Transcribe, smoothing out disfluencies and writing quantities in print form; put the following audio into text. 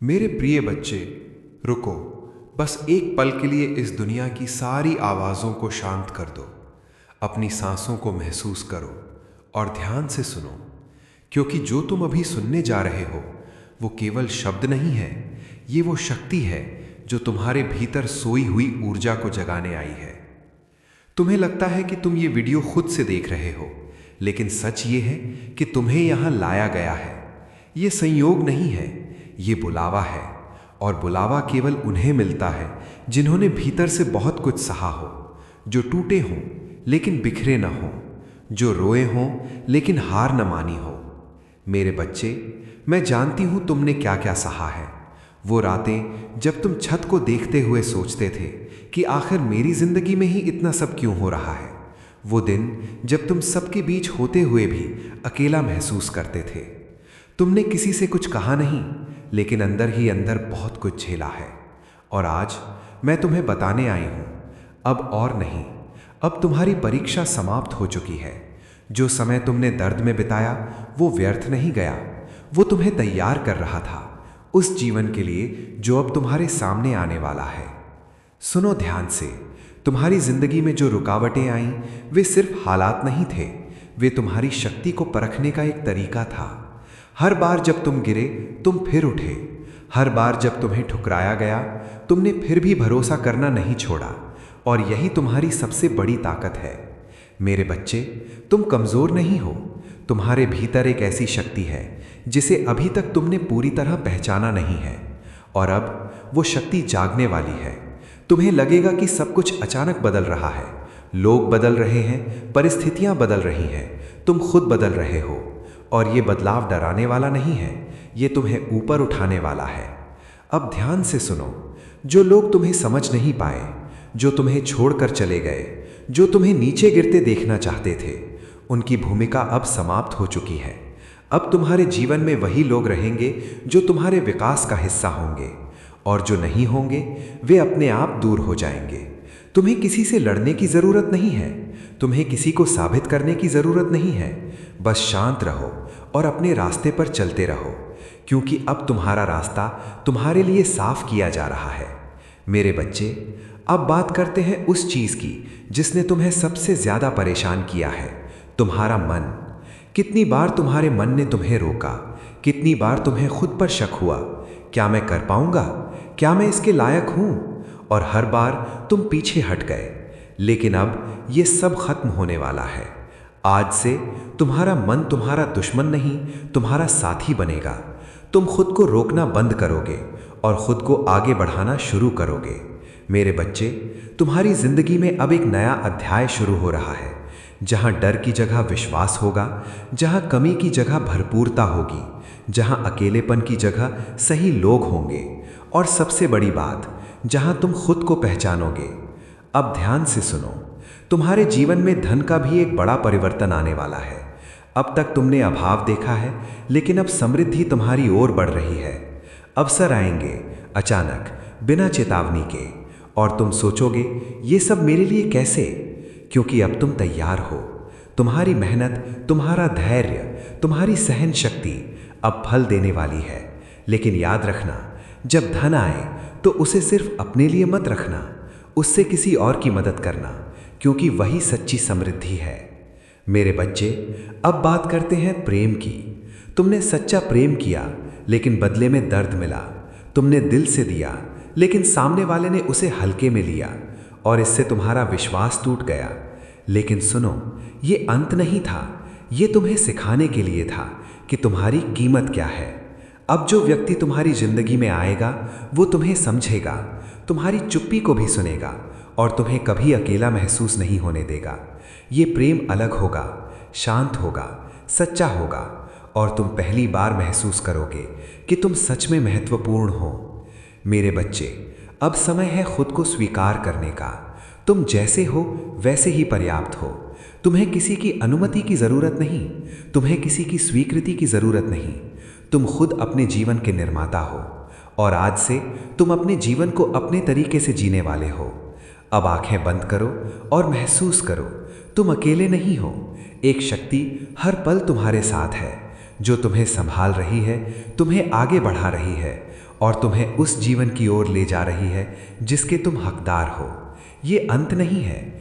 मेरे प्रिय बच्चे, रुको। बस एक पल के लिए इस दुनिया की सारी आवाज़ों को शांत कर दो। अपनी सांसों को महसूस करो और ध्यान से सुनो, क्योंकि जो तुम अभी सुनने जा रहे हो वो केवल शब्द नहीं है। ये वो शक्ति है जो तुम्हारे भीतर सोई हुई ऊर्जा को जगाने आई है। तुम्हें लगता है कि तुम ये वीडियो खुद से देख रहे हो, लेकिन सच ये है कि तुम्हें यहाँ लाया गया है। ये संयोग नहीं है, ये बुलावा है। और बुलावा केवल उन्हें मिलता है जिन्होंने भीतर से बहुत कुछ सहा हो, जो टूटे हों लेकिन बिखरे न हों, जो रोए हों लेकिन हार न मानी हो। मेरे बच्चे, मैं जानती हूँ तुमने क्या क्या सहा है। वो रातें जब तुम छत को देखते हुए सोचते थे कि आखिर मेरी जिंदगी में ही इतना सब क्यों हो रहा है। वो दिन जब तुम सबके बीच होते हुए भी अकेला महसूस करते थे। तुमने किसी से कुछ कहा नहीं, लेकिन अंदर ही अंदर बहुत कुछ झेला है। और आज मैं तुम्हें बताने आई हूँ, अब और नहीं। अब तुम्हारी परीक्षा समाप्त हो चुकी है। जो समय तुमने दर्द में बिताया वो व्यर्थ नहीं गया। वो तुम्हें तैयार कर रहा था उस जीवन के लिए जो अब तुम्हारे सामने आने वाला है। सुनो ध्यान से। तुम्हारी जिंदगी में जो रुकावटें आईं वे सिर्फ हालात नहीं थे, वे तुम्हारी शक्ति को परखने का एक तरीका था। हर बार जब तुम गिरे तुम फिर उठे। हर बार जब तुम्हें ठुकराया गया तुमने फिर भी भरोसा करना नहीं छोड़ा। और यही तुम्हारी सबसे बड़ी ताकत है। मेरे बच्चे, तुम कमज़ोर नहीं हो। तुम्हारे भीतर एक ऐसी शक्ति है जिसे अभी तक तुमने पूरी तरह पहचाना नहीं है, और अब वो शक्ति जागने वाली है। तुम्हें लगेगा कि सब कुछ अचानक बदल रहा है, लोग बदल रहे हैं, परिस्थितियां बदल रही हैं, तुम खुद बदल रहे हो। और ये बदलाव डराने वाला नहीं है, ये तुम्हें ऊपर उठाने वाला है। अब ध्यान से सुनो। जो लोग तुम्हें समझ नहीं पाए, जो तुम्हें छोड़कर चले गए, जो तुम्हें नीचे गिरते देखना चाहते थे, उनकी भूमिका अब समाप्त हो चुकी है। अब तुम्हारे जीवन में वही लोग रहेंगे जो तुम्हारे विकास का हिस्सा होंगे, और जो नहीं होंगे वे अपने आप दूर हो जाएंगे। तुम्हें किसी से लड़ने की ज़रूरत नहीं है, तुम्हें किसी को साबित करने की ज़रूरत नहीं है। बस शांत रहो और अपने रास्ते पर चलते रहो, क्योंकि अब तुम्हारा रास्ता तुम्हारे लिए साफ किया जा रहा है। मेरे बच्चे, अब बात करते हैं उस चीज़ की जिसने तुम्हें सबसे ज़्यादा परेशान किया है, तुम्हारा मन। कितनी बार तुम्हारे मन ने तुम्हें रोका, कितनी बार तुम्हें खुद पर शक हुआ, क्या मैं कर पाऊंगा, क्या मैं इसके लायक हूं? और हर बार तुम पीछे हट गए। लेकिन अब ये सब खत्म होने वाला है। आज से तुम्हारा मन तुम्हारा दुश्मन नहीं, तुम्हारा साथी बनेगा। तुम खुद को रोकना बंद करोगे और खुद को आगे बढ़ाना शुरू करोगे। मेरे बच्चे, तुम्हारी जिंदगी में अब एक नया अध्याय शुरू हो रहा है, जहां डर की जगह विश्वास होगा, जहां कमी की जगह भरपूरता होगी, जहां अकेलेपन की जगह सही लोग होंगे, और सबसे बड़ी बात, जहां तुम खुद को पहचानोगे। अब ध्यान से सुनो। तुम्हारे जीवन में धन का भी एक बड़ा परिवर्तन आने वाला है। अब तक तुमने अभाव देखा है, लेकिन अब समृद्धि तुम्हारी ओर बढ़ रही है। अवसर आएंगे अचानक, बिना चेतावनी के, और तुम सोचोगे ये सब मेरे लिए कैसे? क्योंकि अब तुम तैयार हो। तुम्हारी मेहनत, तुम्हारा धैर्य, तुम्हारी सहन शक्ति अब फल देने वाली है। लेकिन याद रखना, जब धन आए तो उसे सिर्फ अपने लिए मत रखना, उससे किसी और की मदद करना, क्योंकि वही सच्ची समृद्धि है। मेरे बच्चे, अब बात करते हैं प्रेम की। तुमने सच्चा प्रेम किया, लेकिन बदले में दर्द मिला। तुमने दिल से दिया, लेकिन सामने वाले ने उसे हल्के में लिया, और इससे तुम्हारा विश्वास टूट गया। लेकिन सुनो, ये अंत नहीं था, ये तुम्हें सिखाने के लिए था कि तुम्हारी कीमत क्या है। अब जो व्यक्ति तुम्हारी जिंदगी में आएगा वो तुम्हें समझेगा, तुम्हारी चुप्पी को भी सुनेगा, और तुम्हें कभी अकेला महसूस नहीं होने देगा। ये प्रेम अलग होगा, शांत होगा, सच्चा होगा, और तुम पहली बार महसूस करोगे कि तुम सच में महत्वपूर्ण हो। मेरे बच्चे, अब समय है खुद को स्वीकार करने का। तुम जैसे हो वैसे ही पर्याप्त हो। तुम्हें किसी की अनुमति की ज़रूरत नहीं, तुम्हें किसी की स्वीकृति की ज़रूरत नहीं। तुम खुद अपने जीवन के निर्माता हो, और आज से तुम अपने जीवन को अपने तरीके से जीने वाले हो। अब आंखें बंद करो और महसूस करो, तुम अकेले नहीं हो। एक शक्ति हर पल तुम्हारे साथ है, जो तुम्हें संभाल रही है, तुम्हें आगे बढ़ा रही है, और तुम्हें उस जीवन की ओर ले जा रही है जिसके तुम हकदार हो। ये अंत नहीं है,